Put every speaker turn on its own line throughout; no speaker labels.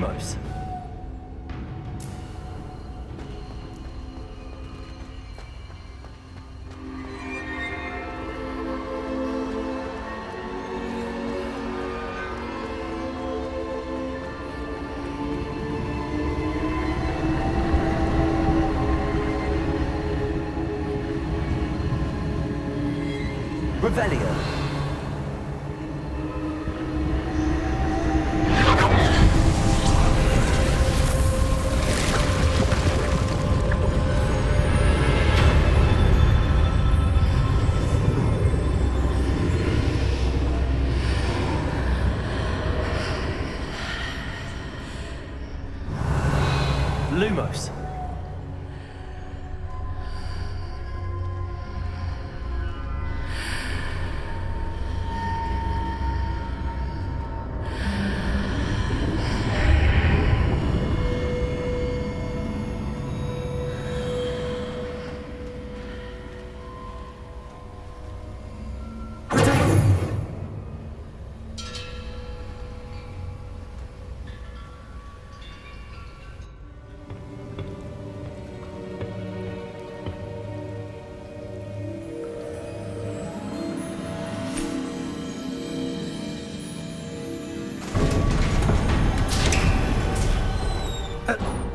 Lumos. Revelio. Lumos.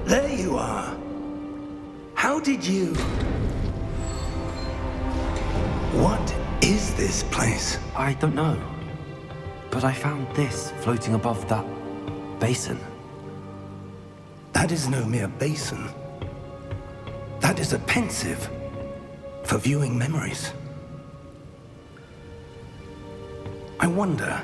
There you are. How did you... What is this place?
I don't know. But I found this floating above that basin.
That is no mere basin. That is a pensive for viewing memories. I wonder...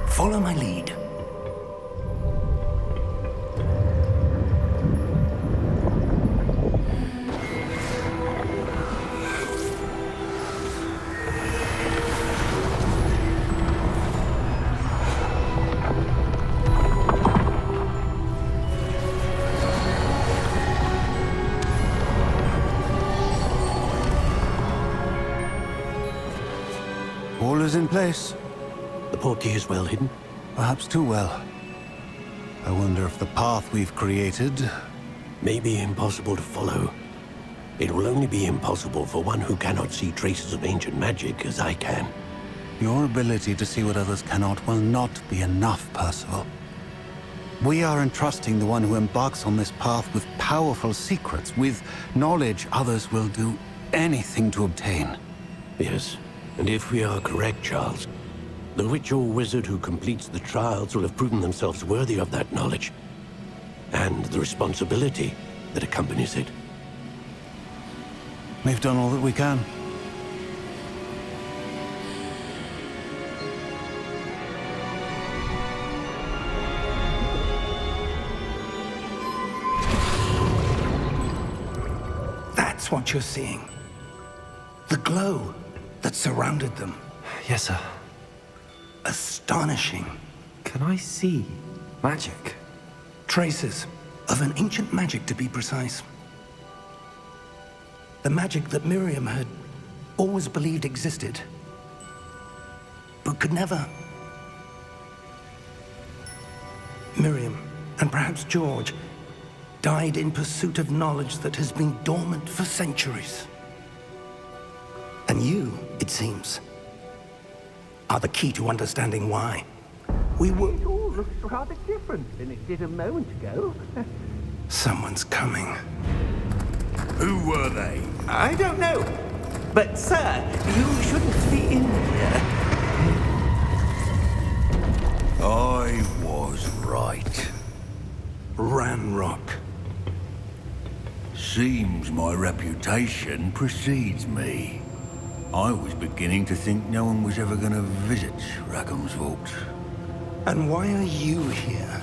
Follow my lead.
All is in place.
The portkey is well hidden.
Perhaps too well. I wonder if the path we've created...
May be impossible to follow. It will only be impossible for one who cannot see traces of ancient magic as I can.
Your ability to see what others cannot will not be enough, Percival. We are entrusting the one who embarks on this path with powerful secrets, with knowledge others will do anything to obtain.
Yes, and if we are correct, Charles, the witch or wizard who completes the trials will have proven themselves worthy of that knowledge, and the responsibility that accompanies it.
We've done all that we can.
That's what you're seeing. The glow that surrounded them.
Yes, sir.
Astonishing.
Can I see magic?
Traces of an ancient magic, to be precise. The magic that Miriam had always believed existed, but could never. Miriam, and perhaps George, died in pursuit of knowledge that has been dormant for centuries. And you, it seems, are the key to understanding why.
It all looks rather different than it did a moment ago.
Someone's coming.
Who were they?
I don't know. But, sir, you shouldn't be in here.
I was right.
Ranrock.
Seems my reputation precedes me. I was beginning to think no one was ever going to visit Rackham's Vault.
And why are you here?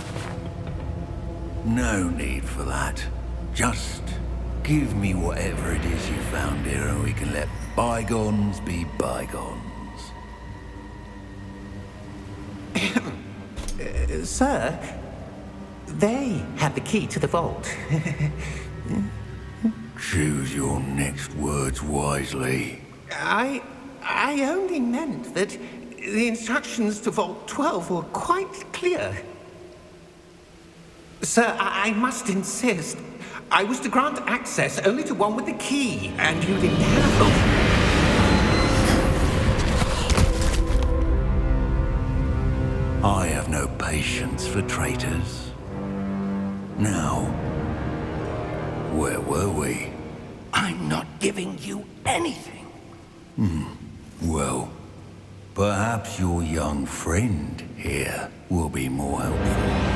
No need for that. Just give me whatever it is you found here and we can let bygones be bygones.
Sir, They had the key to the vault.
Choose your next words wisely.
I only meant that the instructions to Vault 12 were quite clear. Sir, I must insist. I was to grant access only to one with the key, and you didn't have.
I have no patience for traitors. Now, where were we?
I'm not giving you anything.
Well, perhaps your young friend here will be more helpful.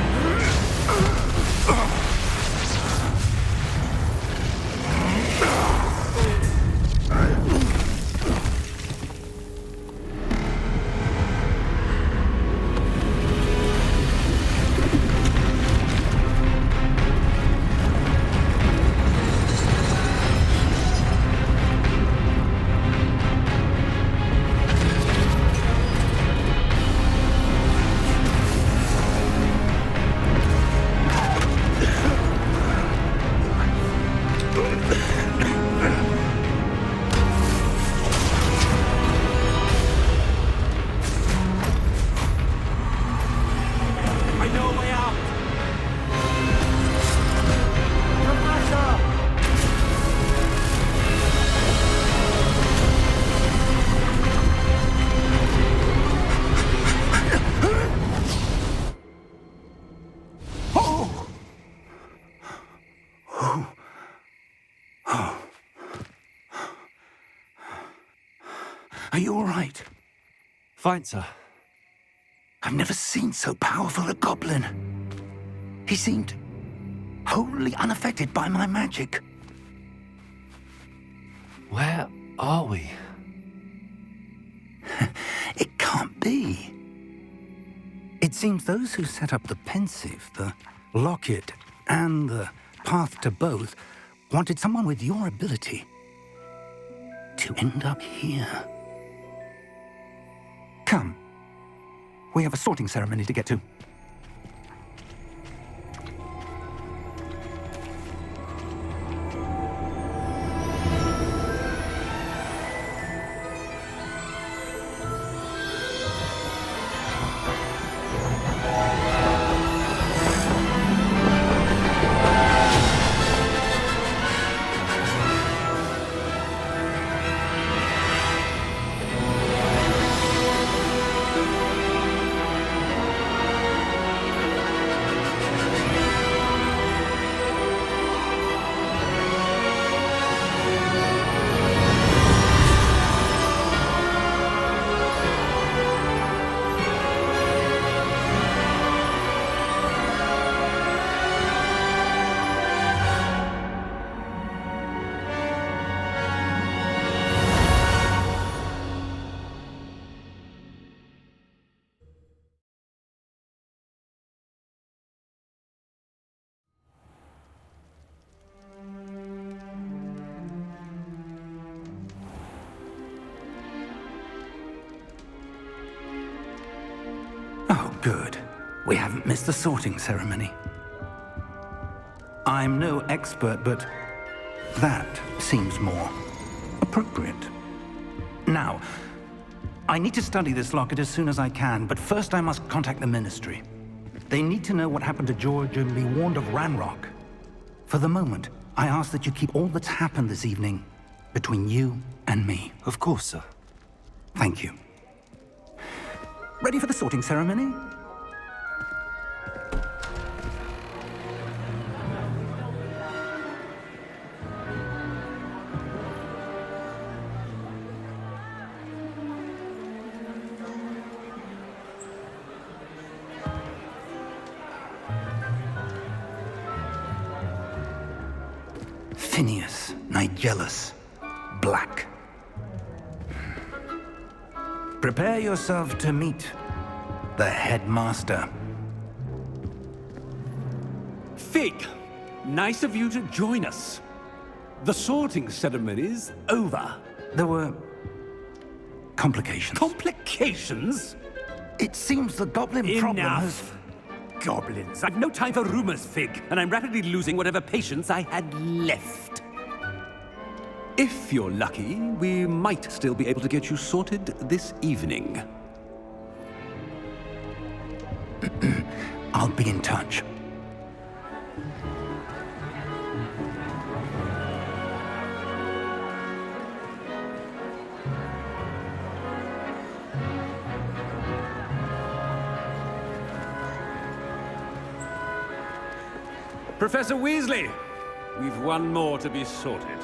Are you all right?
Fine, sir.
I've never seen so powerful a goblin. He seemed wholly unaffected by my magic.
Where are we?
It can't be. It seems those who set up the pensive, the locket, and the path to both wanted someone with your ability to end up here. Come. We have a sorting ceremony to get to. Oh, good. We haven't missed the sorting ceremony. I'm no expert, but that seems more appropriate. Now, I need to study this locket as soon as I can, but first I must contact the Ministry. They need to know what happened to George and be warned of Ranrock. For the moment, I ask that you keep all that's happened this evening between you and me.
Of course, sir.
Thank you. Ready for the sorting ceremony? Phineas, Nigellus, Black. Prepare yourself to meet the headmaster.
Fig, nice of you to join us. The sorting ceremony's over.
There were complications.
Complications?
It seems the goblin problem has...
Enough. goblins. I've no time for rumors, Fig, and I'm rapidly losing whatever patience I had left. If you're lucky, we might still be able to get you sorted this evening.
I'll be in touch.
Professor Weasley, we've one more to be sorted.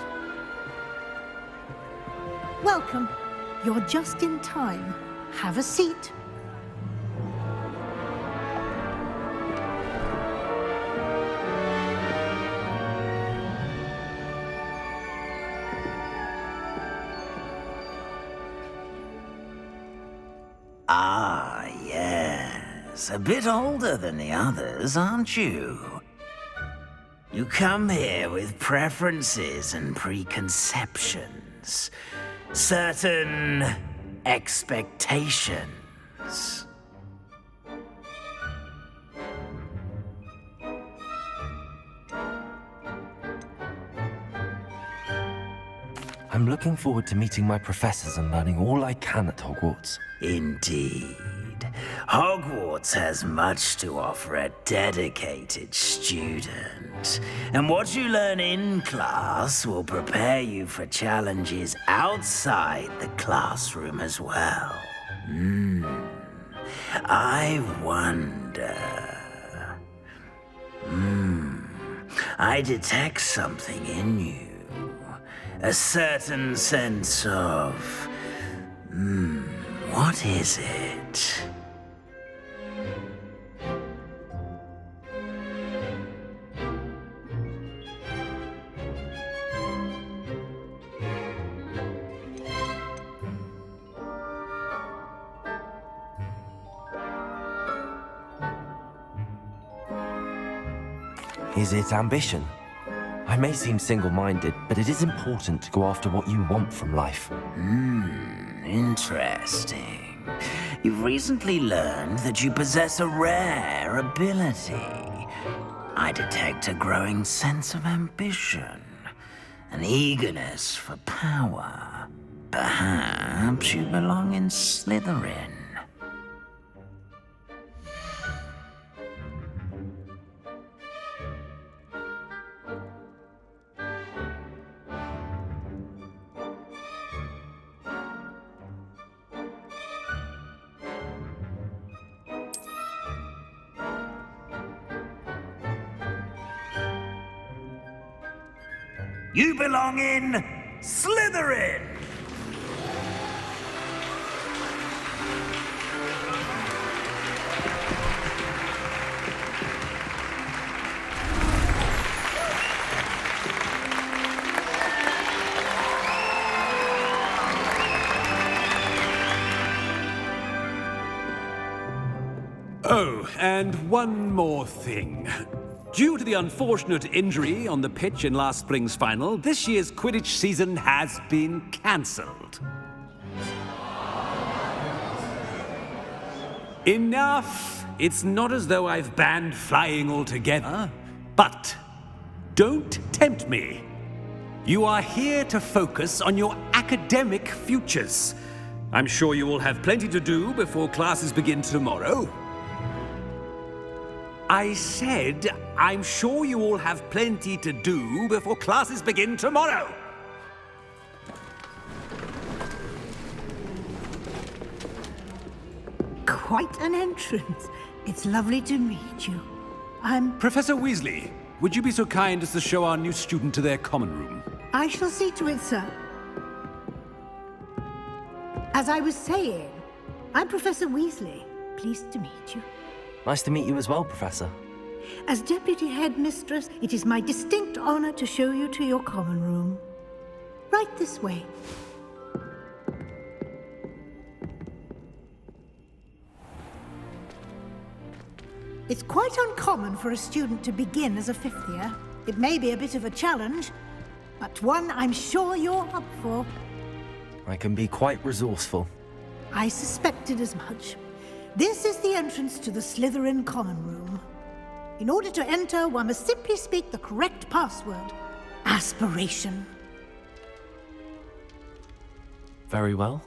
Welcome. You're just in time. Have a seat.
Ah, yes. A bit older than the others, aren't you? You come here with preferences and preconceptions. Certain expectations.
I'm looking forward to meeting my professors and learning all I can at Hogwarts.
Indeed. Hogwarts has much to offer a dedicated student. And what you learn in class will prepare you for challenges outside the classroom as well. I wonder... I detect something in you. A certain sense of... what is it?
Is it ambition? I may seem single-minded, but it is important to go after what you want from life.
Interesting. You've recently learned that you possess a rare ability. I detect a growing sense of ambition, an eagerness for power. Perhaps you belong in Slytherin. You belong in Slytherin!
Oh, and one more thing. Due to the unfortunate injury on the pitch in last spring's final, this year's Quidditch season has been cancelled. Enough! It's not as though I've banned flying altogether. But don't tempt me. You are here to focus on your academic futures. I'm sure you will have plenty to do before classes begin tomorrow. I said, I'm sure you all have plenty to do before classes begin tomorrow.
Quite an entrance. It's lovely to meet you. I'm...
Professor Weasley, would you be so kind as to show our new student to their common room?
I shall see to it, sir. As I was saying, I'm Professor Weasley. Pleased to meet you.
Nice to meet you as well, Professor.
As Deputy Headmistress, it is my distinct honor to show you to your common room. Right this way. It's quite uncommon for a student to begin as a fifth year. It may be a bit of a challenge, but one I'm sure you're up for.
I can be quite resourceful.
I suspected as much. This is the entrance to the Slytherin common room. In order to enter, one must simply speak the correct password. Aspiration.
Very well.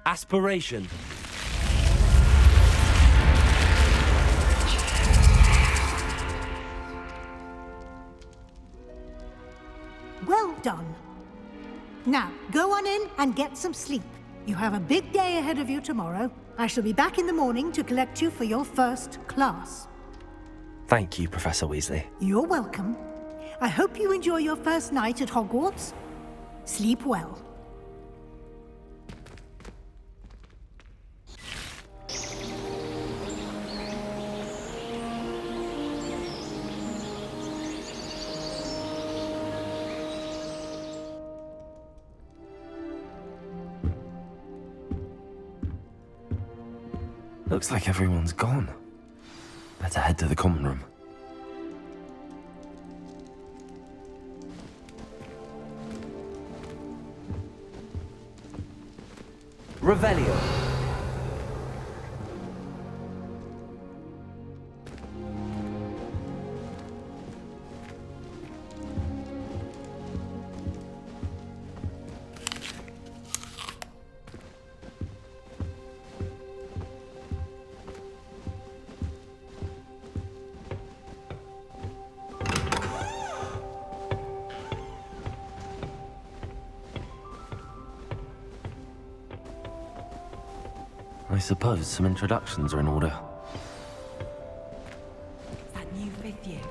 Aspiration.
Well done. Now, go on in and get some sleep. You have a big day ahead of you tomorrow. I shall be back in the morning to collect you for your first class.
Thank you, Professor Weasley.
You're welcome. I hope you enjoy your first night at Hogwarts. Sleep well.
Looks like everyone's gone. Better head to the common room.
Revelio.
I suppose some introductions are in order.
That new 5th year.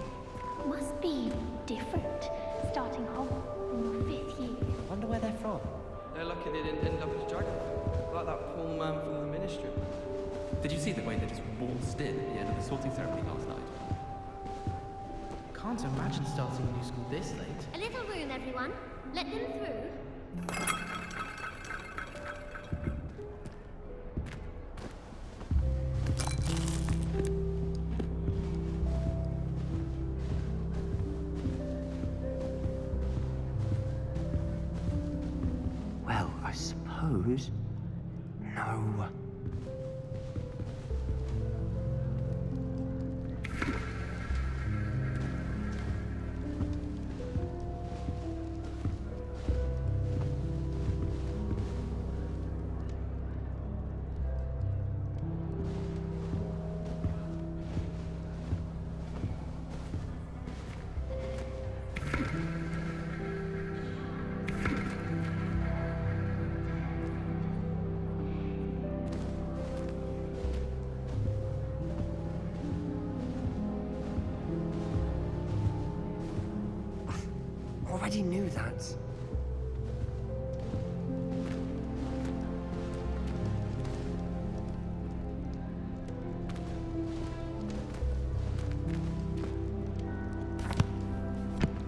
Must be different, starting Hogwarts in your 5th year.
Wonder where they're from.
They're lucky they didn't end up as dragon, like that poor man from the Ministry.
Did you see the way they just waltzed in at the end of the sorting ceremony last night?
Can't imagine starting a new school this late.
A little room, everyone. Let them through.
Well, I suppose... No. Already knew that.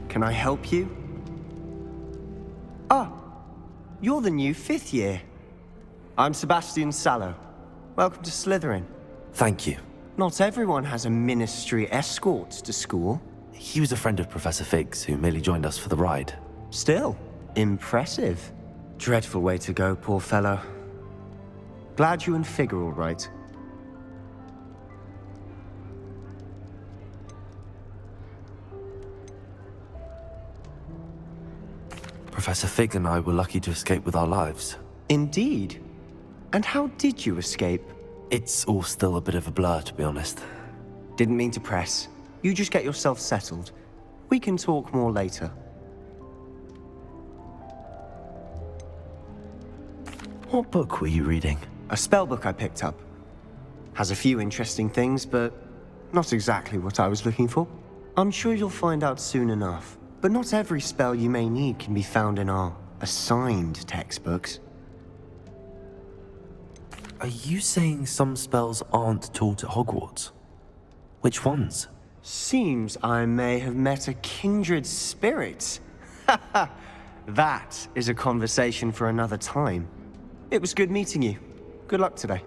Can I help you? Ah, you're the new 5th year. I'm Sebastian Sallow. Welcome to Slytherin.
Thank you.
Not everyone has a ministry escort to school.
He was a friend of Professor Fig's who merely joined us for the ride.
Still, impressive. Dreadful way to go, poor fellow. Glad you and Fig are all right.
Professor Fig and I were lucky to escape with our lives.
Indeed. And how did you escape?
It's all still a bit of a blur, to be honest.
Didn't mean to press. You just get yourself settled. We can talk more later.
What book were you reading?
A spell book I picked up. Has a few interesting things, but not exactly what I was looking for. I'm sure you'll find out soon enough. But not every spell you may need can be found in our assigned textbooks.
Are you saying some spells aren't taught at Hogwarts? Which ones?
Seems I may have met a kindred spirit. That is a conversation for another time. It was good meeting you. Good luck today.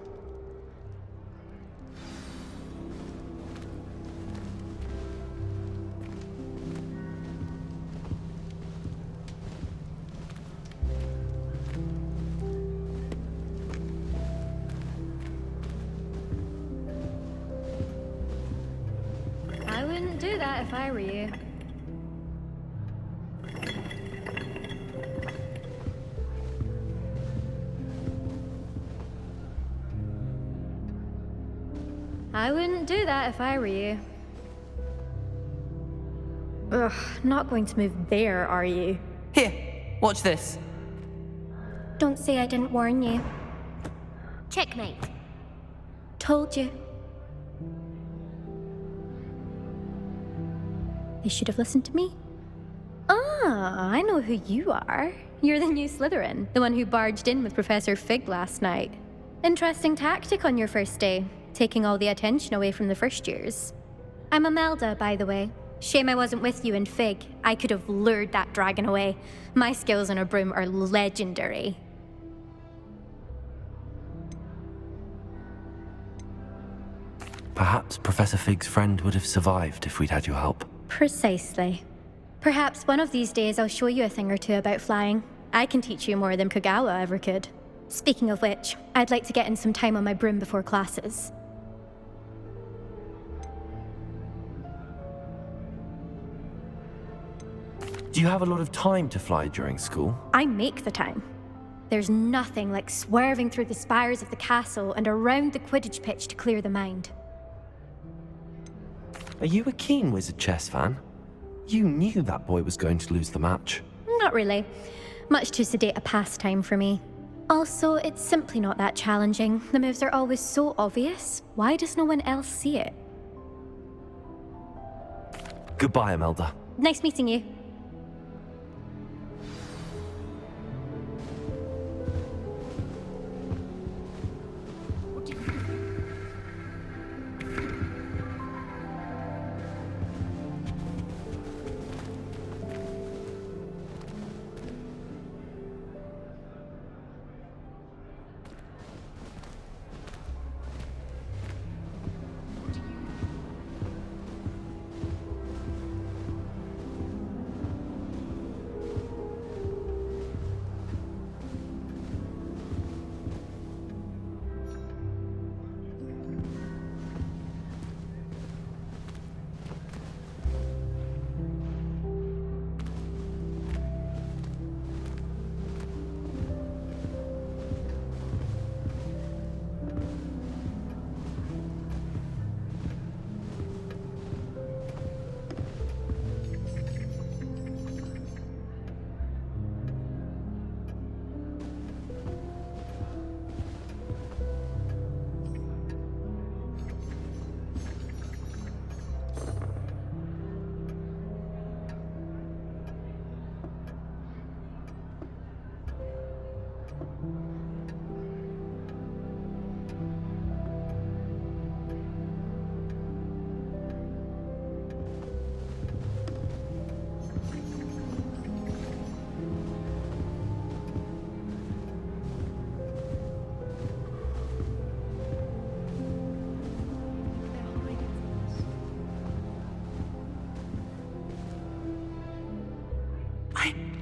wouldn't do that if I were you. I wouldn't do that if I were you. Ugh, not going to move there, are you?
Here, watch this.
Don't say I didn't warn you.
Checkmate.
Told you. You should have listened to me. Ah, I know who you are. You're the new Slytherin, the one who barged in with Professor Fig last night. Interesting tactic on your first day, taking all the attention away from the first years. I'm Imelda, by the way. Shame I wasn't with you in Fig. I could have lured that dragon away. My skills on a broom are legendary.
Perhaps Professor Fig's friend would have survived if we'd had your help.
Precisely. Perhaps one of these days I'll show you a thing or two about flying. I can teach you more than Kogawa ever could. Speaking of which, I'd like to get in some time on my broom before classes.
Do you have a lot of time to fly during school?
I make the time. There's nothing like swerving through the spires of the castle and around the Quidditch pitch to clear the mind.
Are you a keen Wizard chess fan? You knew that boy was going to lose the match.
Not really. Much too sedate a pastime for me. Also, it's simply not that challenging. The moves are always so obvious. Why does no one else see it?
Goodbye, Imelda.
Nice meeting you.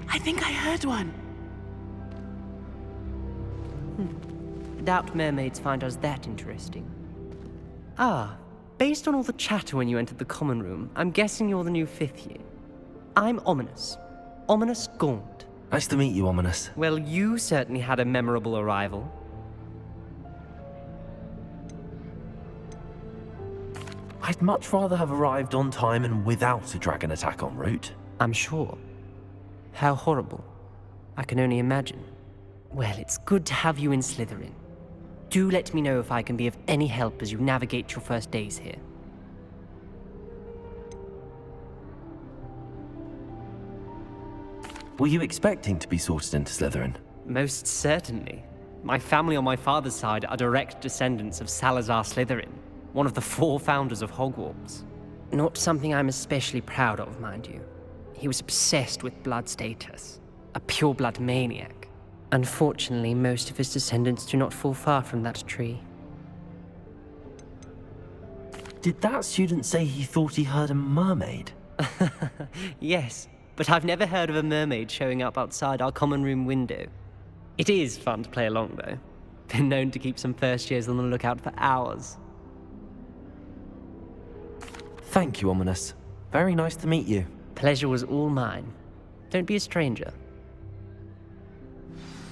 I think I heard one. Doubt mermaids find us that interesting. Ah, based on all the chatter when you entered the common room, I'm guessing you're the new 5th year. I'm Ominous. Ominous Gaunt.
Nice to meet you, Ominous.
Well, you certainly had a memorable arrival.
I'd much rather have arrived on time and without a dragon attack en route.
I'm sure. How horrible. I can only imagine. Well, it's good to have you in Slytherin. Do let me know if I can be of any help as you navigate your first days here.
Were you expecting to be sorted into Slytherin?
Most certainly. My family on my father's side are direct descendants of Salazar Slytherin, one of the 4 founders of Hogwarts. Not something I'm especially proud of, mind you. He was obsessed with blood status, a pure-blood maniac. Unfortunately, most of his descendants do not fall far from that tree.
Did that student say he thought he heard a mermaid?
Yes, but I've never heard of a mermaid showing up outside our common room window. It is fun to play along, though. Been known to keep some first years on the lookout for hours.
Thank you, Ominous. Very nice to meet you.
Pleasure was all mine. Don't be a stranger.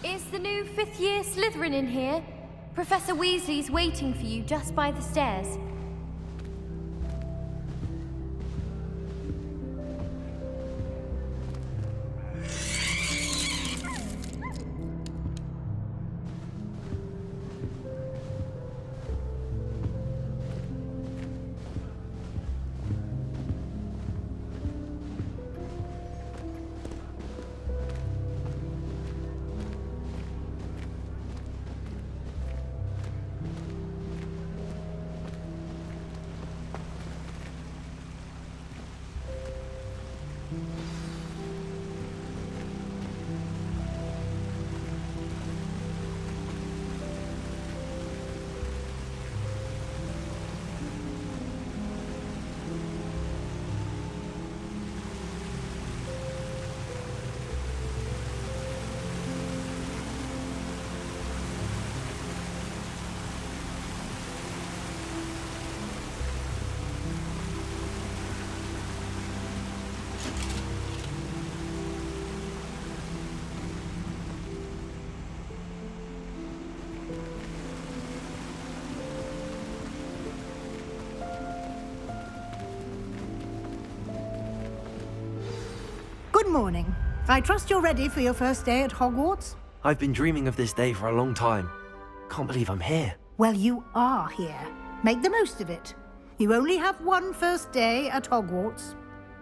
Is the new fifth-year Slytherin in here? Professor Weasley's waiting for you just by the stairs.
Good morning. I trust you're ready for your first day at Hogwarts?
I've been dreaming of this day for a long time. Can't believe I'm here.
Well, you are here. Make the most of it. You only have one first day at Hogwarts.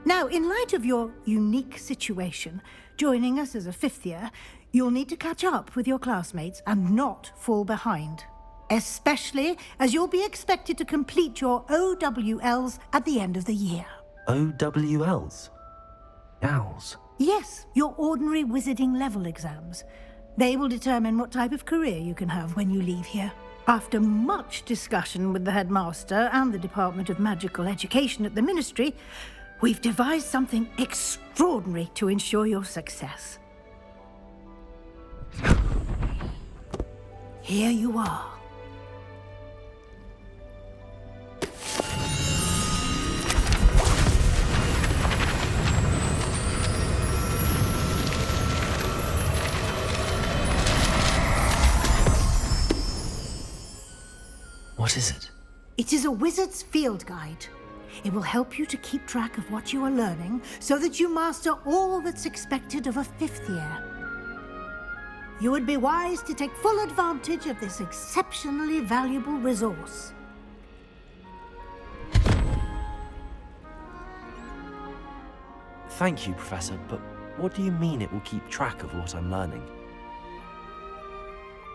Now, in light of your unique situation, joining us as a fifth year, you'll need to catch up with your classmates and not fall behind. Especially as you'll be expected to complete your OWLs at the end of the year.
OWLs? Owls?
Yes, your ordinary wizarding level exams. They will determine what type of career you can have when you leave here. After much discussion with the headmaster and the Department of Magical Education at the Ministry, we've devised something extraordinary to ensure your success. Here you are.
What is it?
It is a wizard's field guide. It will help you to keep track of what you are learning so that you master all that's expected of a fifth year. You would be wise to take full advantage of this exceptionally valuable resource.
Thank you, Professor, but what do you mean it will keep track of what I'm learning?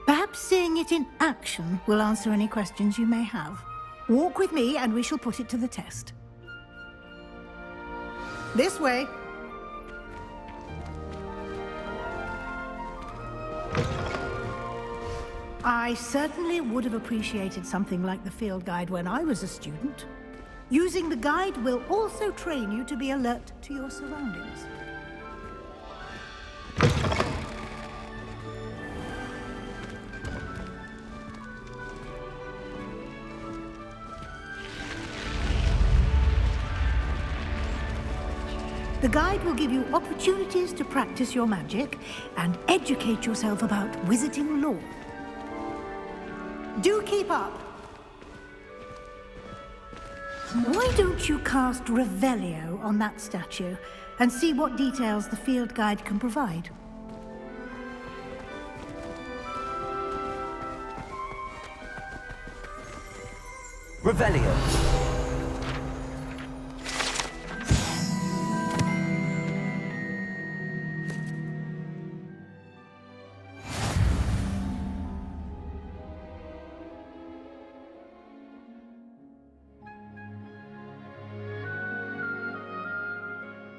Perhaps seeing it in action will answer any questions you may have. Walk with me and we shall put it to the test. This way. I certainly would have appreciated something like the field guide when I was a student. Using the guide will also train you to be alert to your surroundings. The guide will give you opportunities to practice your magic and educate yourself about wizarding lore. Do keep up! Why don't you cast Revelio on that statue and see what details the field guide can provide?
Revelio!